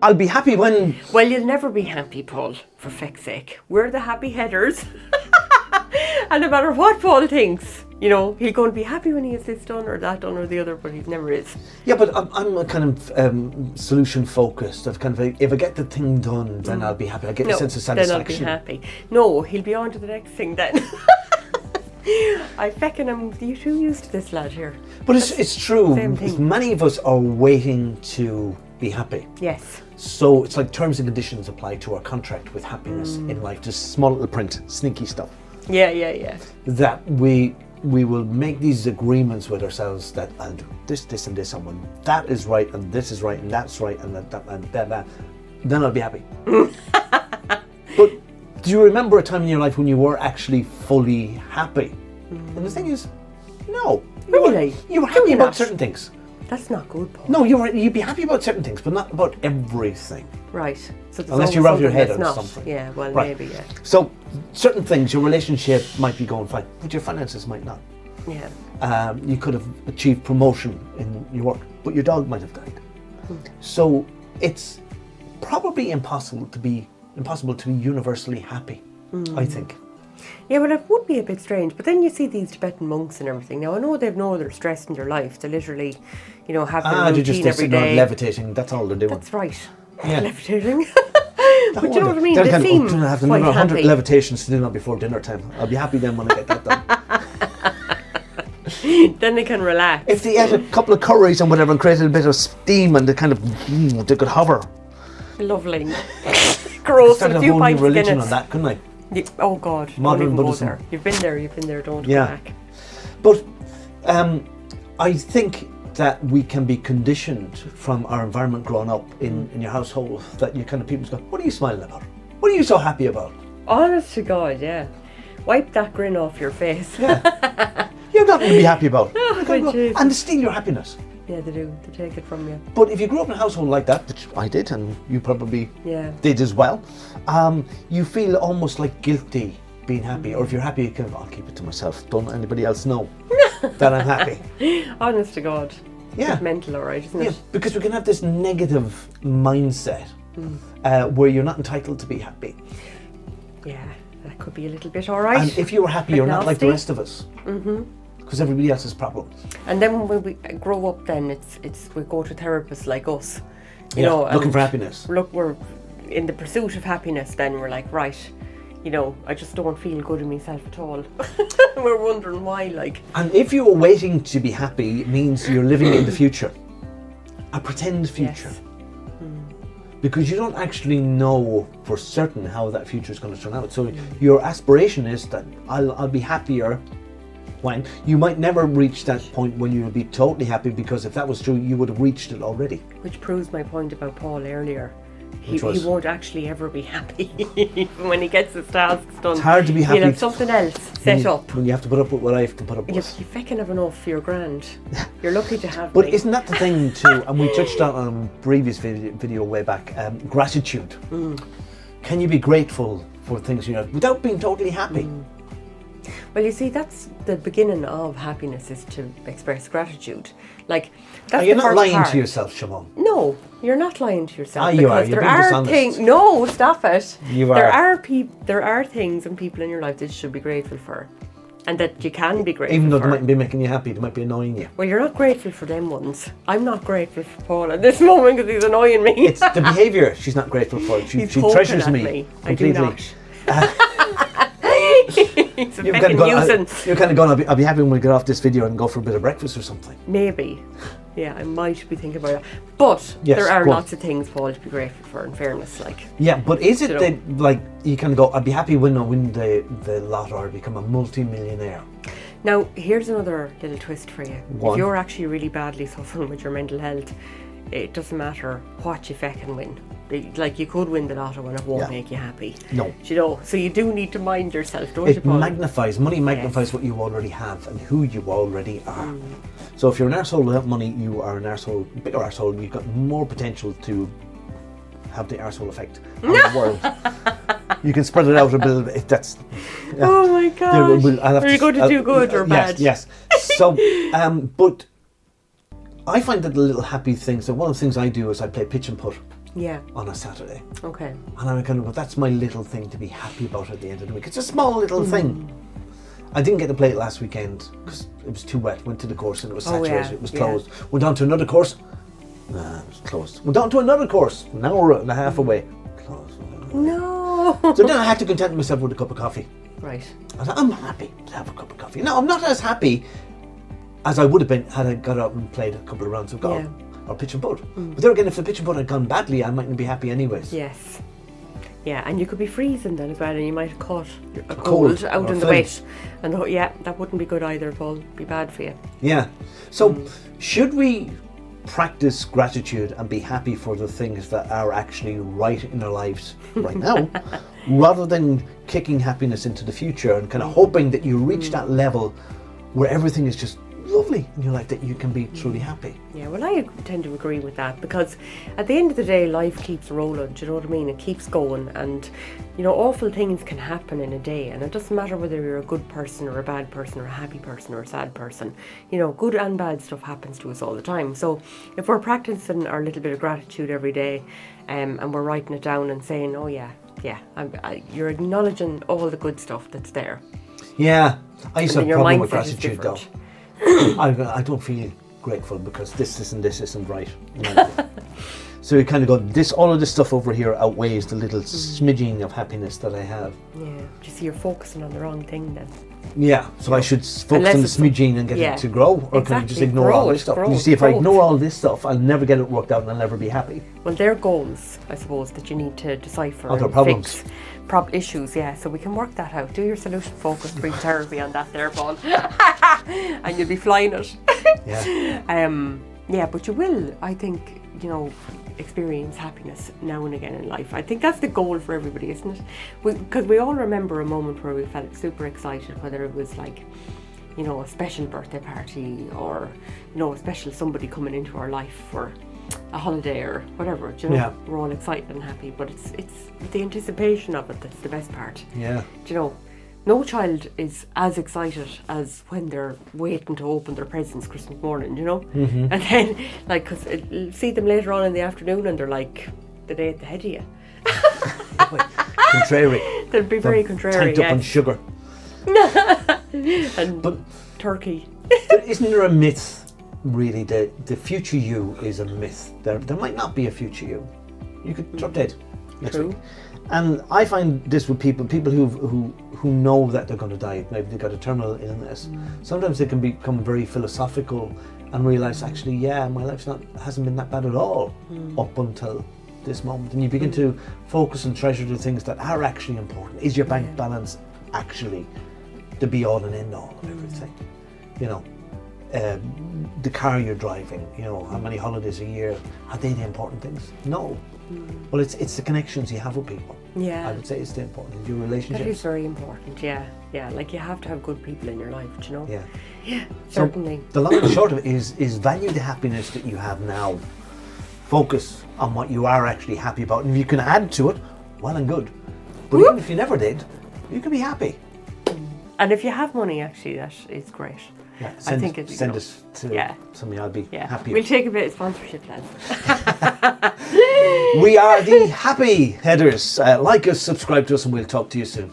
I'll be happy when... Well, you'll never be happy, Paul, for feck's sake. We're the happy headers. And no matter what Paul thinks, you know, he's going to be happy when he has this done or that done or the other, but he never is. Yeah, but I'm a kind of solution focused. Of kind of, if I get the thing done, then I'll be happy. I get a sense of satisfaction. Then I'll be happy. No, he'll be on to the next thing then. I fecken him. You too used to this lad here. But it's true. Same thing. Many of us are waiting to be happy. Yes. So it's like terms and conditions apply to our contract with happiness in life. Just small little print, sneaky stuff. Yeah. That we will make these agreements with ourselves that I'll do this and this, and when that is right and this is right and that's right and that, then I'll be happy. But do you remember a time in your life when you were actually fully happy? And the thing is, no. Really? You were happy about certain things. That's not good, Paul. No, you'd be happy about certain things, but not about everything. Right. So unless you rub your head on something. Yeah, well, right. maybe, yeah. So certain things, your relationship might be going fine, but your finances might not. Yeah. You could have achieved promotion in your work, but your dog might have died. So it's probably impossible to be universally happy, I think. Yeah, well, it would be a bit strange. But then you see these Tibetan monks and everything. Now, I know they've no other stress in their life. They literally, you know, have their routine every day. Levitating, that's all they're doing. That's right. Yeah. Levitating. But you know what I mean? They seem I have quite another 100 happy. levitations to do now before dinner time. I'll be happy then when I get that done. Then they can relax. If they ate a couple of curries and whatever and created a bit of steam and they kind of, they could hover. Lovely. Gross. Started A a few whole new pints of religion Guinness. on that, couldn't I? Oh God. Modern don't even Buddhism. go there. You've been there. Don't Yeah. go back. But I think that we can be conditioned from our environment growing up in your household that you kind of people go, what are you smiling about? What are you so happy about? Honest to God, yeah. Wipe that grin off your face. Yeah. You've nothing to be happy about. Oh, And they steal your happiness. Yeah, they do. They take it from you. But if you grew up in a household like that, which I did, and you probably did as well, you feel almost like guilty being happy. Or if you're happy, you kind of, I'll keep it to myself. Don't let anybody else know that I'm happy. Honest to God. Yeah. It's mental, all right, isn't it? Yeah, because we can have this negative mindset where you're not entitled to be happy. Yeah, that could be a little bit all right. And if you were happy, you're not like the rest of us. Because everybody else has problems. And then when we grow up, then it's we go to therapists like us, you know, looking for happiness. Look, we're in the pursuit of happiness. Then we're like, right, you know, I just don't feel good in myself at all. We're wondering why, like. And if you were waiting to be happy, it means you're living in the future, a pretend future. Yes. Because you don't actually know for certain how that future is going to turn out. So your aspiration is that I'll be happier when. You might never reach that point when you will be totally happy, because if that was true, you would have reached it already. Which proves my point about Paul earlier. He was? won't actually ever be happy when he gets his tasks done. It's hard to be happy. He'll have something else set up. When you have to put up with what I have to put up with. You feckin' have enough for your grand. You're lucky to have But me. isn't that the thing too, and we touched on a previous video way back, gratitude. Can you be grateful for things you have without being totally happy? Well, you see, that's the beginning of happiness, is to express gratitude. Like, that's You're the not first lying part. to yourself, Siobhan. No, you're not lying to yourself. Ah, you are. Because You're there being are dishonest. things. No, stop it. You There are. there are things and people in your life that you should be grateful for, and that you can be grateful Even though for. they mightn't be making you happy, they might be annoying you. Well, you're not grateful for them ones. I'm not grateful for Paul at this moment because he's annoying me. It's the behaviour she's not grateful for. She He's poking treasures at me I do completely. not. He's a You're fucking kind of nuisance. you're kind of going, I'll be happy when we get off this video and go for a bit of breakfast or something. Maybe. Yeah, I might be thinking about it. But Yes, there are go on. lots of things, Paul, to be grateful for, in fairness. Like, Yeah, but is it You know. that, like, you kind of go, I'd be happy when I win the lotto or become a multi-millionaire? now, here's another little twist for you. Go on. If you're actually really badly suffering with your mental health, it doesn't matter what you feckin' win. Like, you could win the lotto and it won't Yeah. make you happy. No. Do you know? So you do need to mind yourself, don't you, It Paul? magnifies, money magnifies what you already have and who you already are. So if you're an arsehole without money, you are an arsehole, bigger arsehole, you've got more potential to have the arsehole effect on the world. You can spread it out a little bit. That's. Oh my gosh. Are you going to do good or bad? Yes. So, but I find that the little happy things. So one of the things I do is I play pitch and putt Yeah. on a Saturday. Okay. And I kind of go, that's my little thing to be happy about at the end of the week. It's a small little thing. I didn't get to play it last weekend because it was too wet. Went to the course and it was saturated. It was closed. Went on to another course. Nah, it was closed. Went on to another course. An hour and a half away. Closed. No. So then I had to content myself with a cup of coffee. Right. I was like, I'm happy to have a cup of coffee. No, I'm not as happy as I would have been had I got out and played a couple of rounds of golf or pitch and putt. But there again, if the pitch and putt had gone badly, I mightn't be happy anyways. Yes. Yeah, and you could be freezing then as well, and you might have caught a cold cold out in the wet. And that wouldn't be good either, Paul. It'd be bad for you. Yeah. So should we practice gratitude and be happy for the things that are actually right in our lives right now, rather than kicking happiness into the future and kind of hoping that you reach that level where everything is just lovely in your life, that you can be truly happy? Yeah, well, I tend to agree with that, because at the end of the day, life keeps rolling, do you know what I mean? It keeps going, and you know, awful things can happen in a day, and it doesn't matter whether you're a good person or a bad person or a happy person or a sad person. You know, good and bad stuff happens to us all the time. So if we're practicing our little bit of gratitude every day, and we're writing it down and saying, oh yeah, you're acknowledging all the good stuff that's there. Yeah, I used to have a problem with mindset is gratitude though. different. I don't feel grateful because this isn't right. So you kind of go, all of this stuff over here outweighs the little smidging of happiness that I have. Yeah, just you're focusing on the wrong thing then. Yeah, so I should focus on the smidging and get it to grow, or can I just ignore all this stuff? You see, if I ignore all this stuff, I'll never get it worked out and I'll never be happy. Well, they're goals, I suppose, that you need to decipher Other and problems. fix. Issues, yeah, so we can work that out. Do your solution-focused free therapy on that there, Paul. And you'll be flying it. Yeah, but you will, I think, you know, experience happiness now and again in life. I think that's the goal for everybody, isn't it? Because we all remember a moment where we felt super excited, whether it was like, you know, a special birthday party, or, you know, a special somebody coming into our life for a holiday or whatever, do you know? Yeah. We're all excited and happy, but it's the anticipation of it that's the best part. Yeah. Do you know, no child is as excited as when they're waiting to open their presents Christmas morning, you know? Mm-hmm. And then, like, because see them later on in the afternoon and they're like the day at the head of you. Contrary. They'll be very contrary. Tanked up on sugar. But turkey. Isn't there a myth, really, that the future you is a myth? There might not be a future you. You could drop dead next week. And I find this with people who know that they're going to die, maybe they've got a terminal illness. Sometimes they can become very philosophical and realise, actually, my life hasn't been that bad at all up until this moment. And you begin to focus and treasure the things that are actually important. Is your bank balance actually the be all and end all of everything? You know, the car you're driving, you know, how many holidays a year, are they the important things? No. Well, it's the connections you have with people. Yeah. I would say it's the important, your relationships. That is very important, yeah. Like you have to have good people in your life, do you know? Yeah. Yeah, certainly. So the long and short of it is value the happiness that you have now. Focus on what you are actually happy about. And if you can add to it, well and good. But even if you never did, you can be happy. And if you have money, actually, that is great. Yeah, send it to somebody I'll be happy. We'll take a bit of sponsorship then. We are the Happy Headers. Like us, subscribe to us, and we'll talk to you soon.